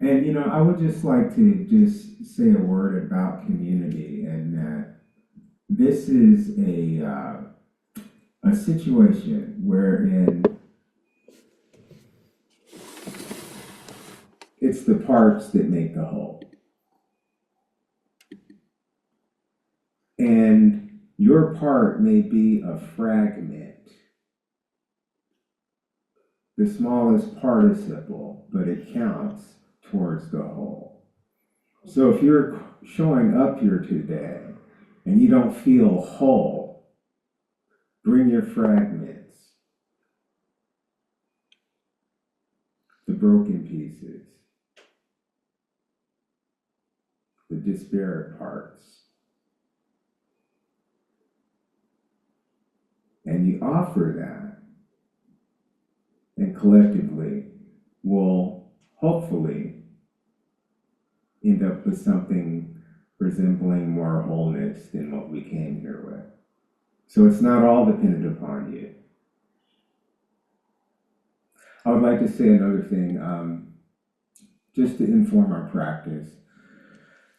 And I would just like to just say a word about community, and that this is a situation wherein it's the parts that make the whole. And your part may be a fragment, the smallest participle, but it counts towards the whole. So if you're showing up here today and you don't feel whole, bring your fragments, the broken pieces, the disparate parts, and you offer that, and collectively we'll hopefully end up with something resembling more wholeness than what we came here with. So it's not all dependent upon you. I would like to say another thing, just to inform our practice,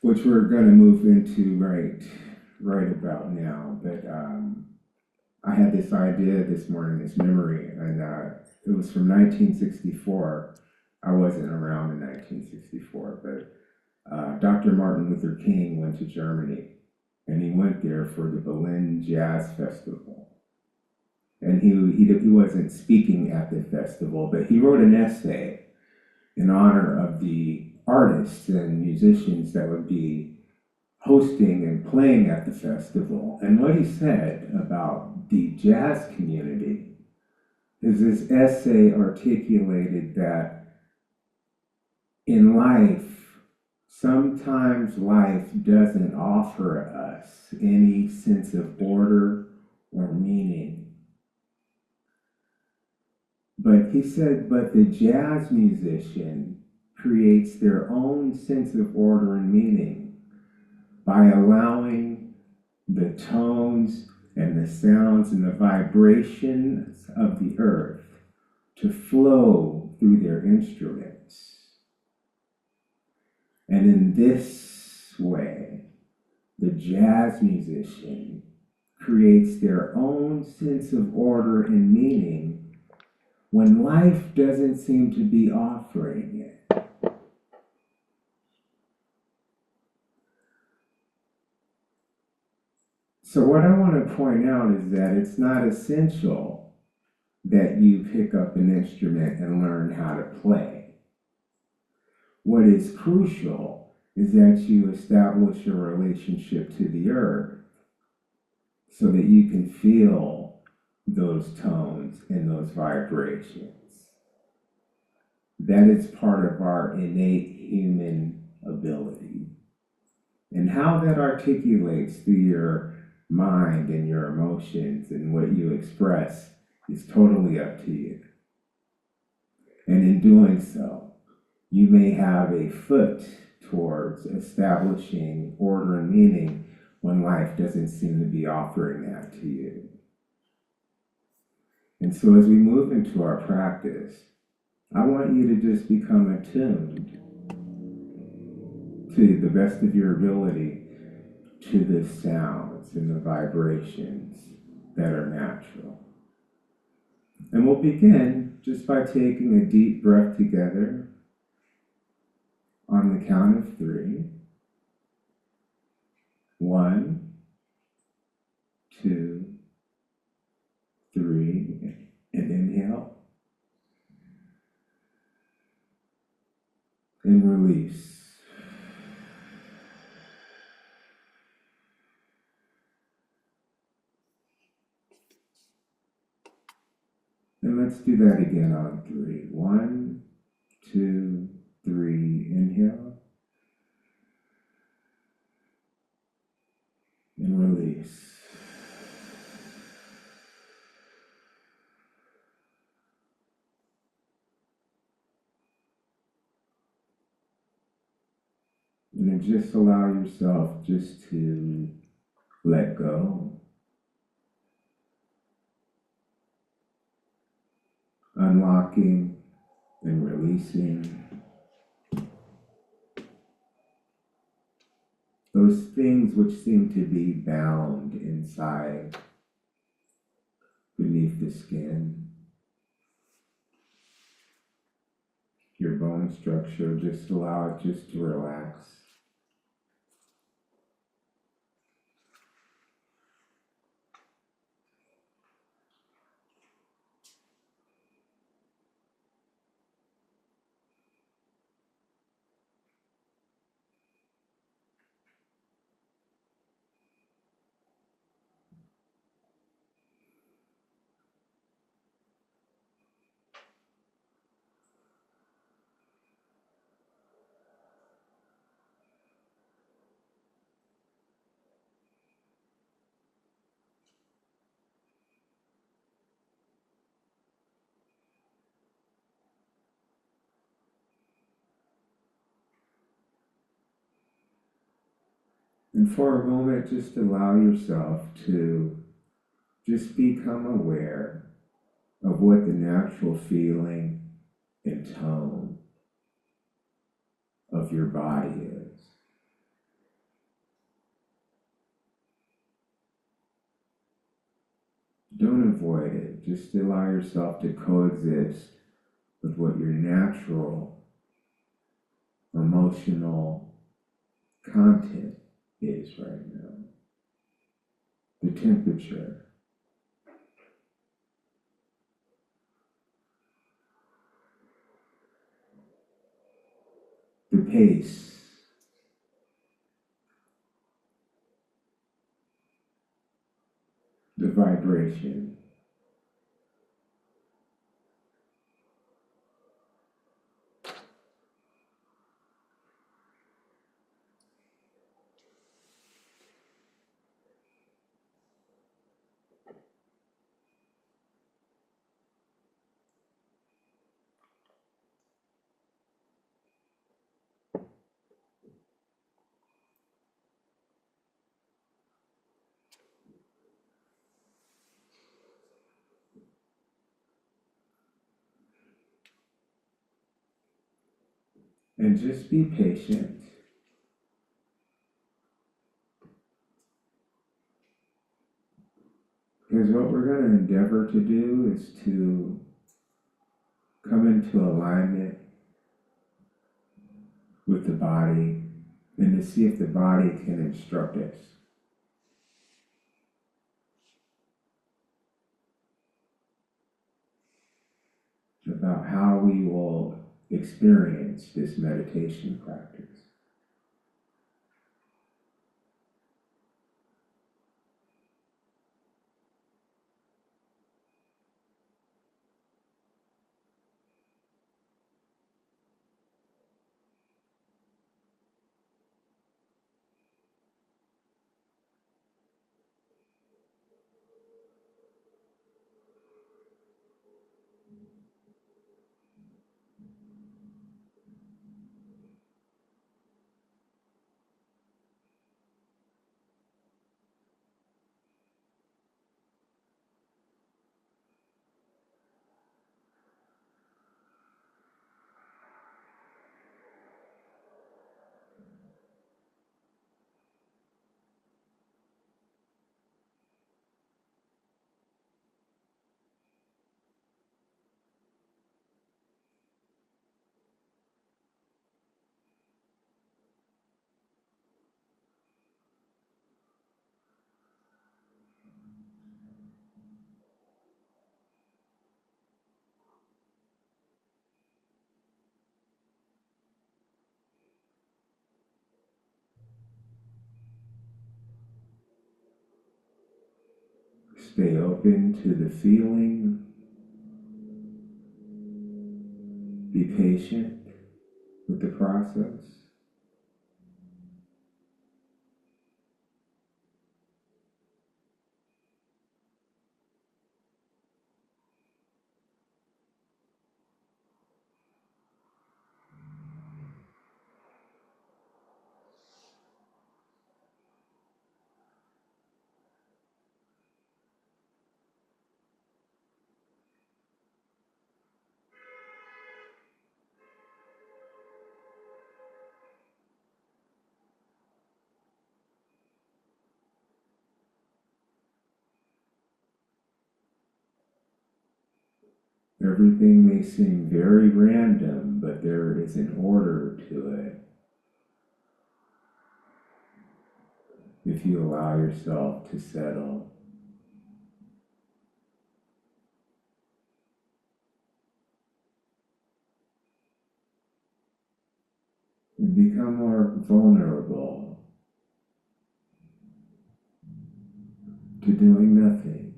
which we're going to move into right about now. But I had this idea this morning, this memory, and it was from 1964. I wasn't around in 1964, but Dr. Martin Luther King went to Germany, and he went there for the Berlin Jazz Festival. And he wasn't speaking at the festival, but he wrote an essay in honor of the artists and musicians that would be hosting and playing at the festival. And what he said about the jazz community is this essay articulated that in life, sometimes life doesn't offer us any sense of order or meaning. But he said, but the jazz musician creates their own sense of order and meaning by allowing the tones and the sounds and the vibrations of the earth to flow through their instruments. And in this way, the jazz musician creates their own sense of order and meaning when life doesn't seem to be offering it. So what I want to point out is that it's not essential that you pick up an instrument and learn how to play. What is crucial is that you establish a relationship to the earth so that you can feel those tones and those vibrations. That is part of our innate human ability. And how that articulates through your mind and your emotions and what you express is totally up to you. And in doing so, you may have a foot towards establishing order and meaning when life doesn't seem to be offering that to you. And so as we move into our practice, I want you to just become attuned to the best of your ability to the sounds and the vibrations that are natural. And we'll begin just by taking a deep breath together on the count of 3. 1, 2, 3, and inhale. And release. And let's do that again on 3. 1, 2, 3, inhale. And release. And then just allow yourself just to let go. Unlocking and releasing. those things which seem to be bound inside beneath the skin, your bone structure, just allow it just to relax. And for a moment, just allow yourself to just become aware of what the natural feeling and tone of your body is. Don't avoid it. Just allow yourself to coexist with what your natural emotional content is right now. The temperature, the pace, the vibration. And just be patient. Because what we're going to endeavor to do is to come into alignment with the body and to see if the body can instruct us about how we will experience this meditation practice. Stay open to the feeling. Be patient with the process. Everything may seem very random, but there is an order to it if you allow yourself to settle and become more vulnerable to doing nothing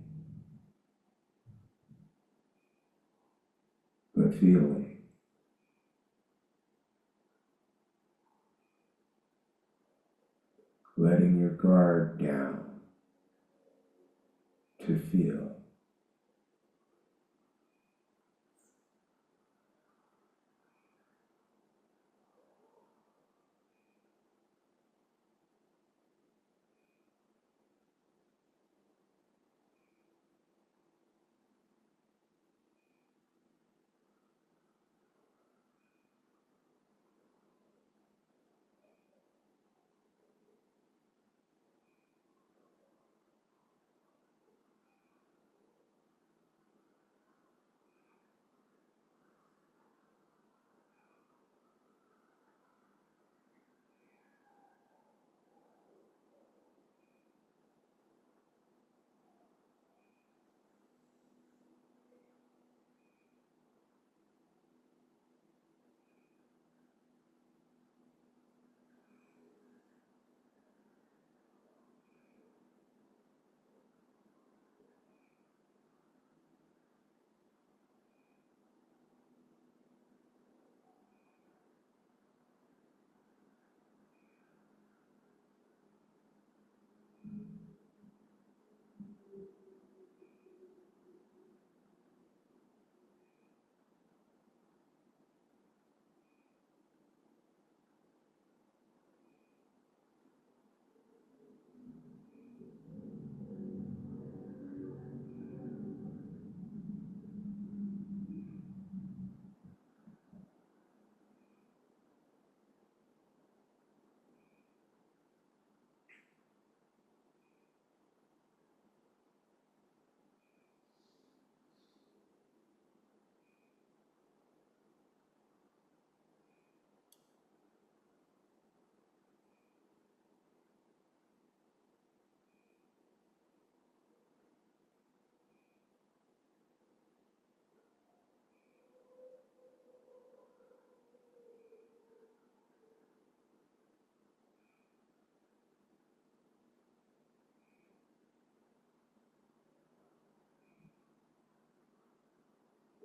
but feeling, letting your guard down to feel.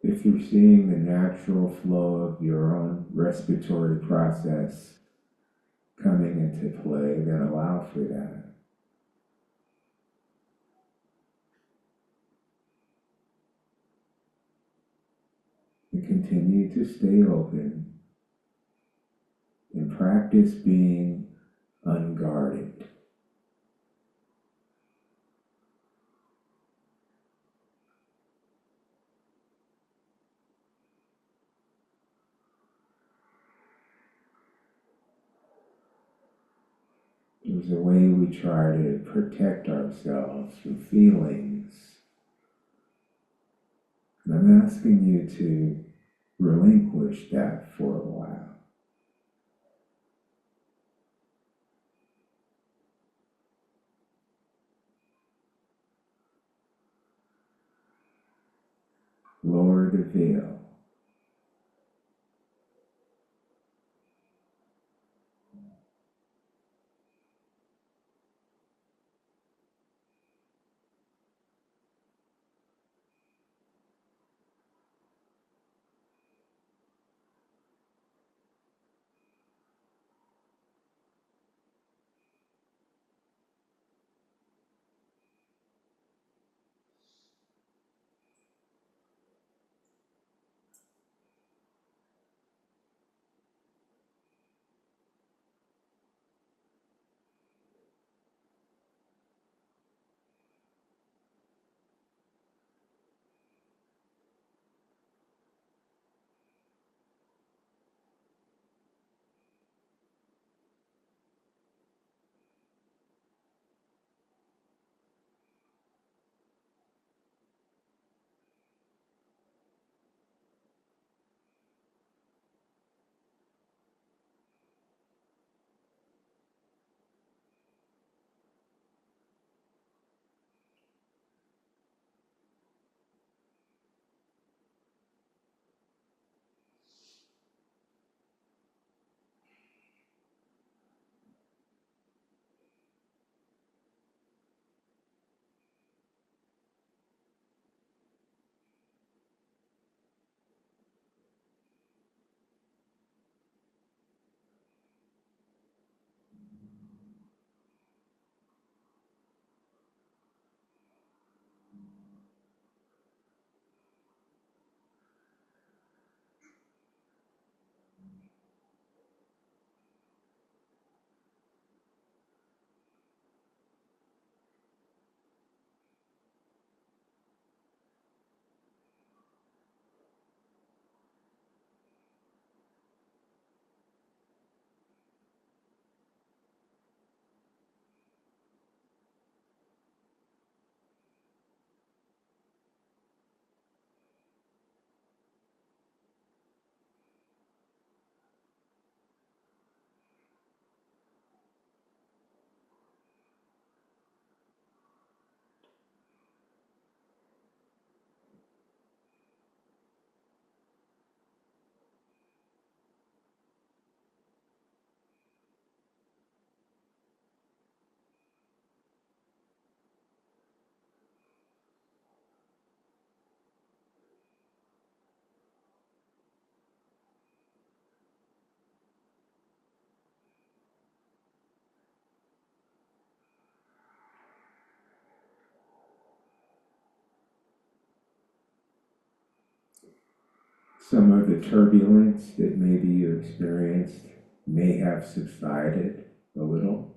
If you're seeing the natural flow of your own respiratory process coming into play, then allow for that. And continue to stay open and practice being unguarded. There's a way we try to protect ourselves from feelings. And I'm asking you to relinquish that for a while. Lower the veil. some of the turbulence that maybe you experienced may have subsided a little.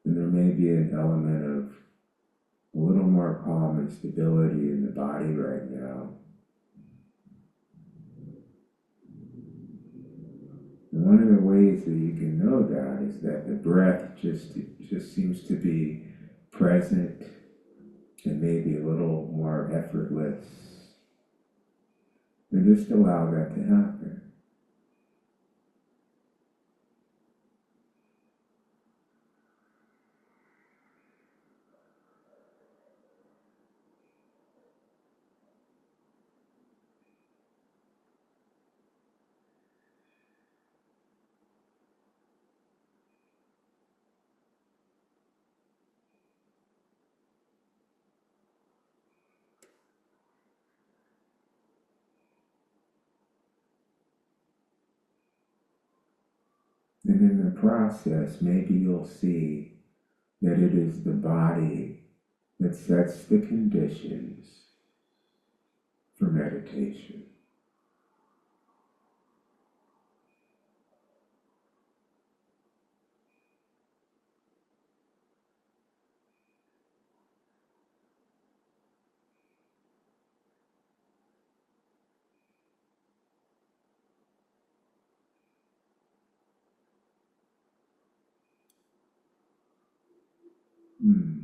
And there may be an element of a little more calm and stability in the body right now. And one of the ways that you can know that is that the breath just seems to be present and maybe a little more effortless. And just allow that to happen. And in the process, maybe you'll see that it is the body that sets the conditions for meditation. Hmm.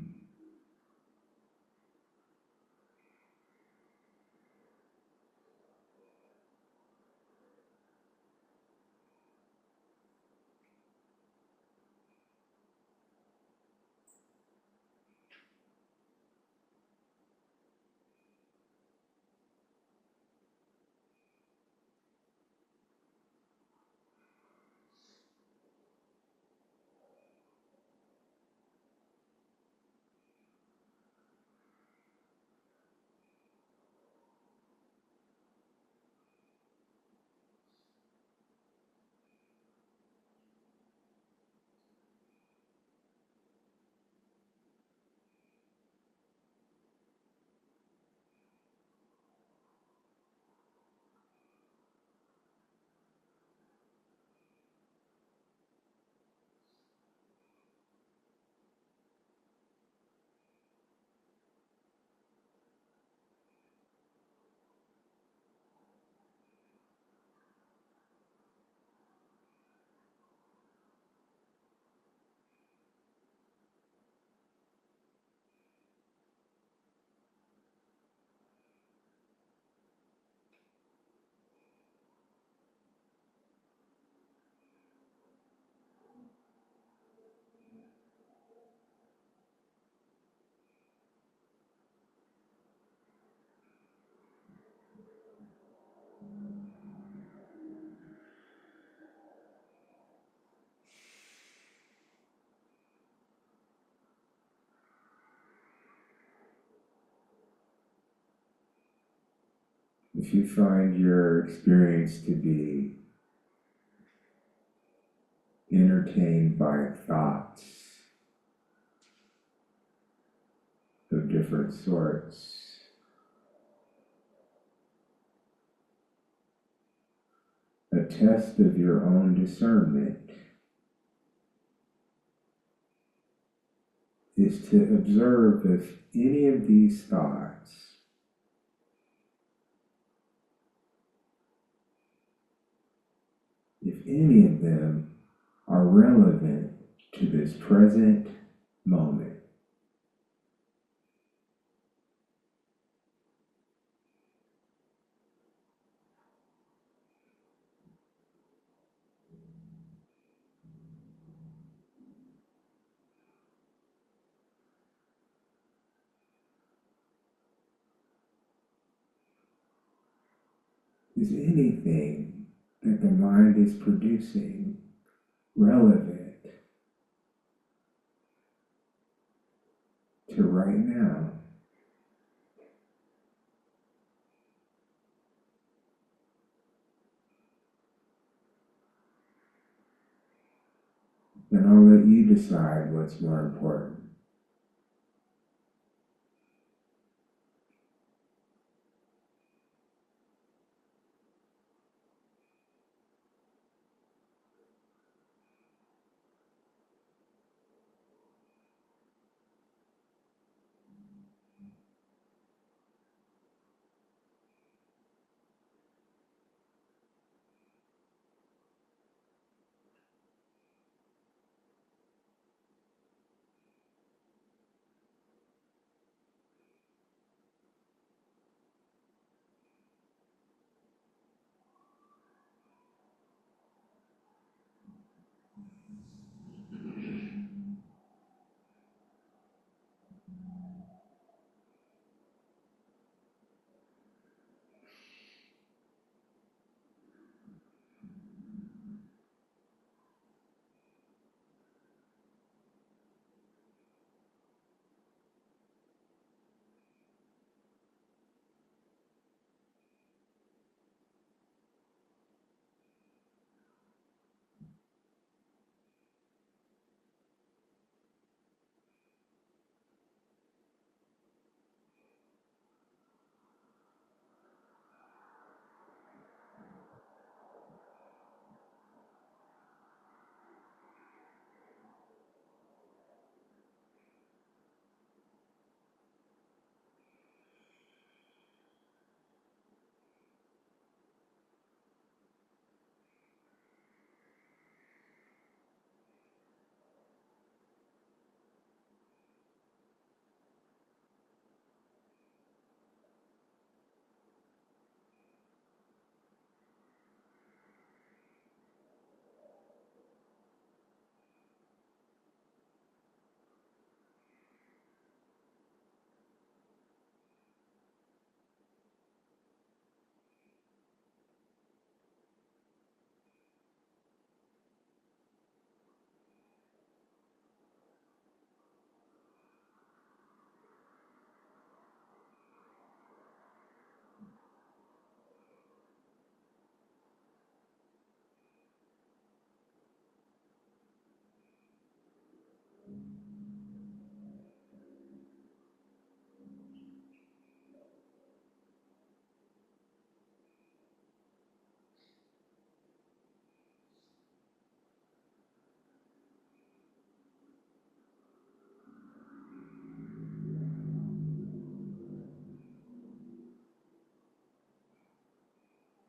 If you find your experience to be entertained by thoughts of different sorts, a test of your own discernment is to observe if any of these thoughts are relevant to this present moment. Is anything that the mind is producing relevant to right now? Then I'll let you decide what's more important.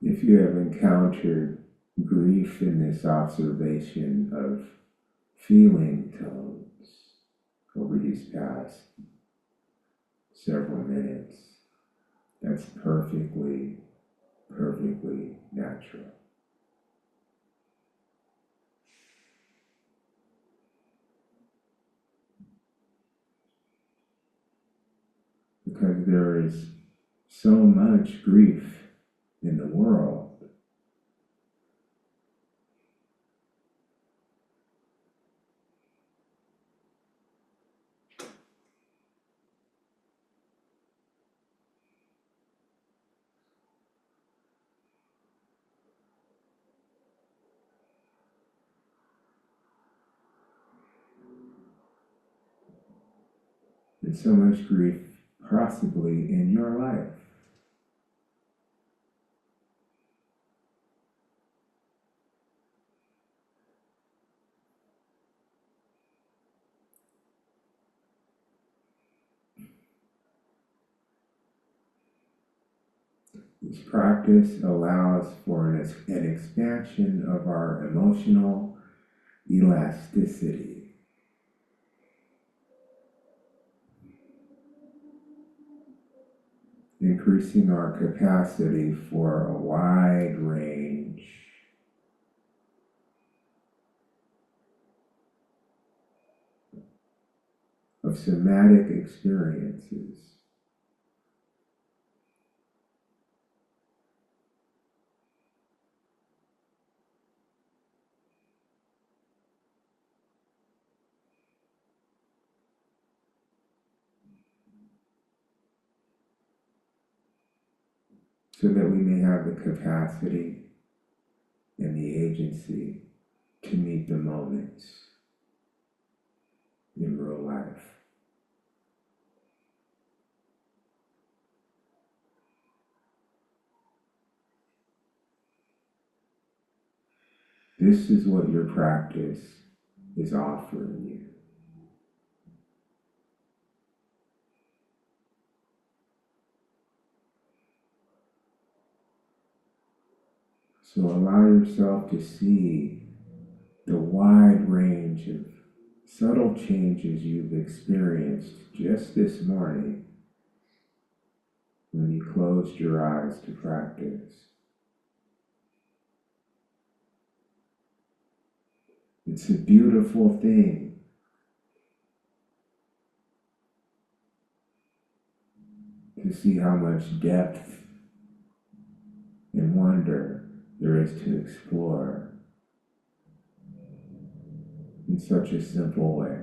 if you have encountered grief in this observation of feeling tones over these past several minutes, that's perfectly natural. Because there is so much grief in the world. And so much grief possibly in your life. This practice allows for an expansion of our emotional elasticity, increasing our capacity for a wide range of somatic experiences. So that we may have the capacity and the agency to meet the moments in real life. This is what your practice is offering you. So allow yourself to see the wide range of subtle changes you've experienced just this morning when you closed your eyes to practice. It's a beautiful thing to see how much depth and wonder there is to explore in such a simple way.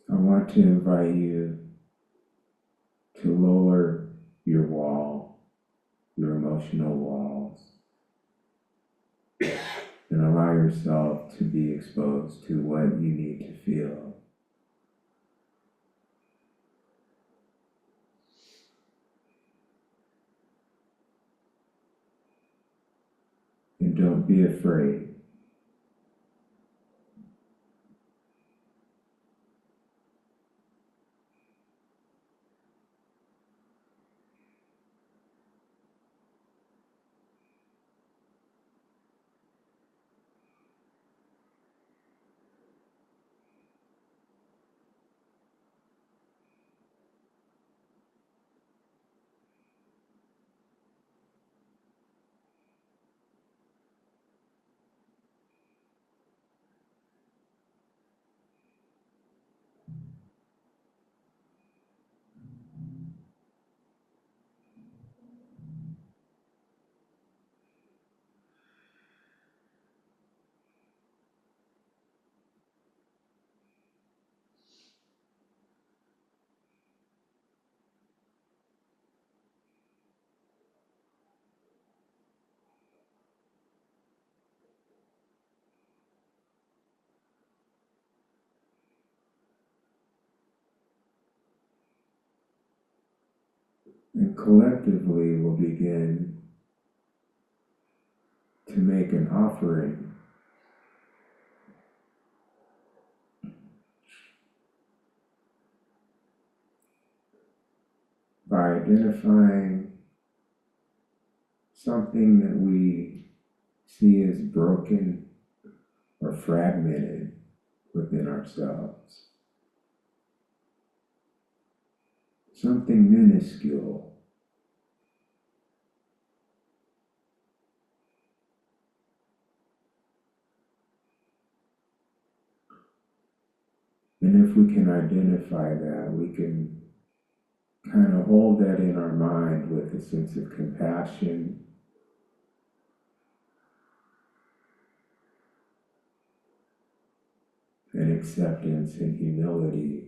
I want to invite you to lower your wall, your emotional walls, and allow yourself to be exposed to what you need to feel. And don't be afraid. And collectively we'll begin to make an offering by identifying something that we see as broken or fragmented within ourselves. Something minuscule. And if we can identify that, we can kind of hold that in our mind with a sense of compassion and acceptance and humility.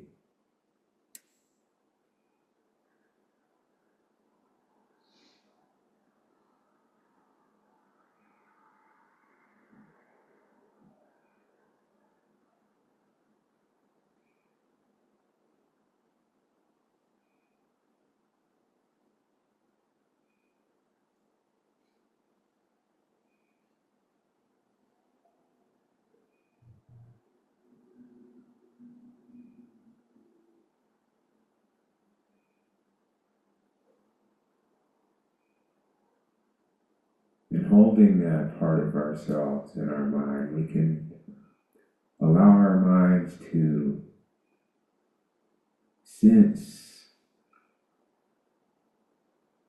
And holding that part of ourselves in our mind, we can allow our minds to sense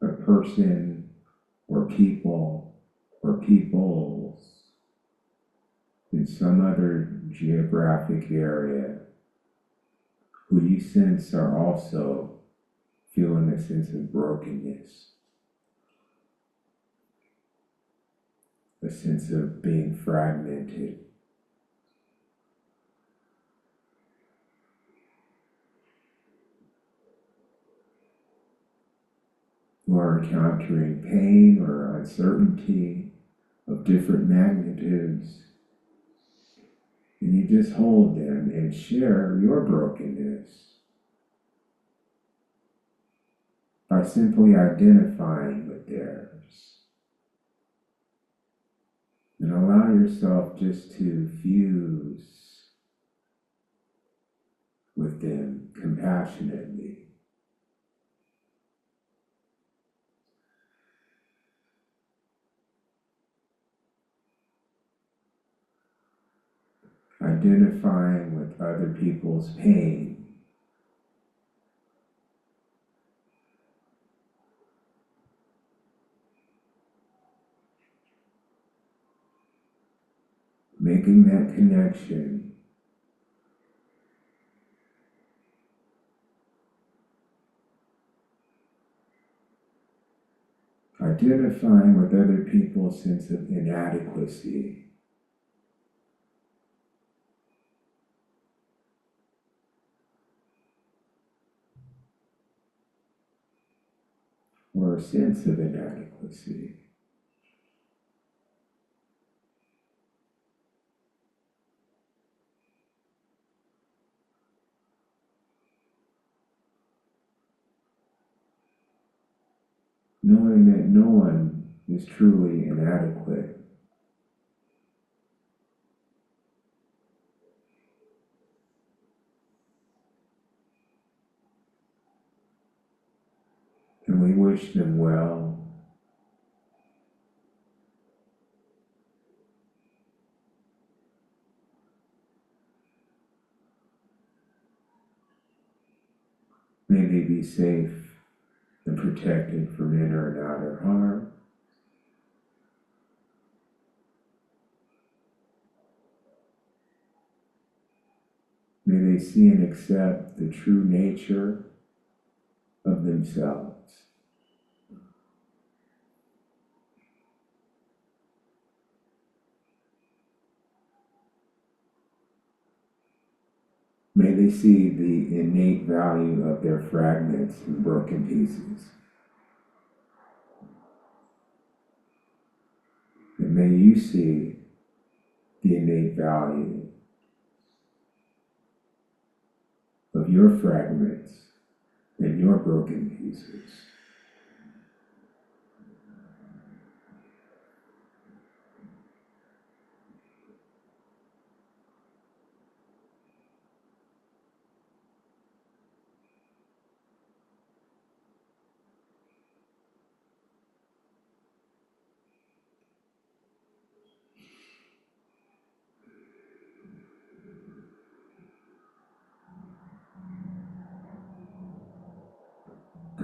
a person or people or peoples in some other geographic area who you sense are also feeling a sense of brokenness, a sense of being fragmented, who are encountering pain or uncertainty of different magnitudes. And you just hold them and share your brokenness by simply identifying with theirs. And allow yourself just to fuse with them compassionately. Identifying with other people's pain. Making that connection. Identifying with other people's sense of inadequacy. Or a sense of inadequacy. Knowing that no one is truly inadequate. And we wish them well. May they be safe and protected from inner and outer harm. May they see and accept the true nature of themselves. May they see the innate value of their fragments and broken pieces. And may you see the innate value of your fragments and your broken pieces.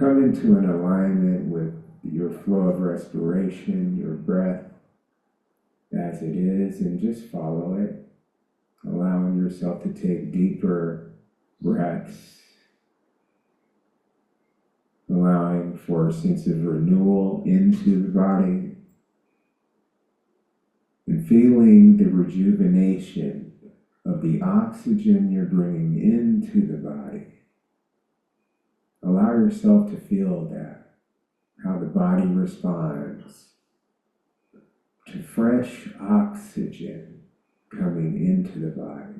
come into an alignment with your flow of respiration, your breath as it is, and just follow it, allowing yourself to take deeper breaths, allowing for a sense of renewal into the body, and feeling the rejuvenation of the oxygen you're bringing into the body. Allow yourself to feel that, how the body responds to fresh oxygen coming into the body.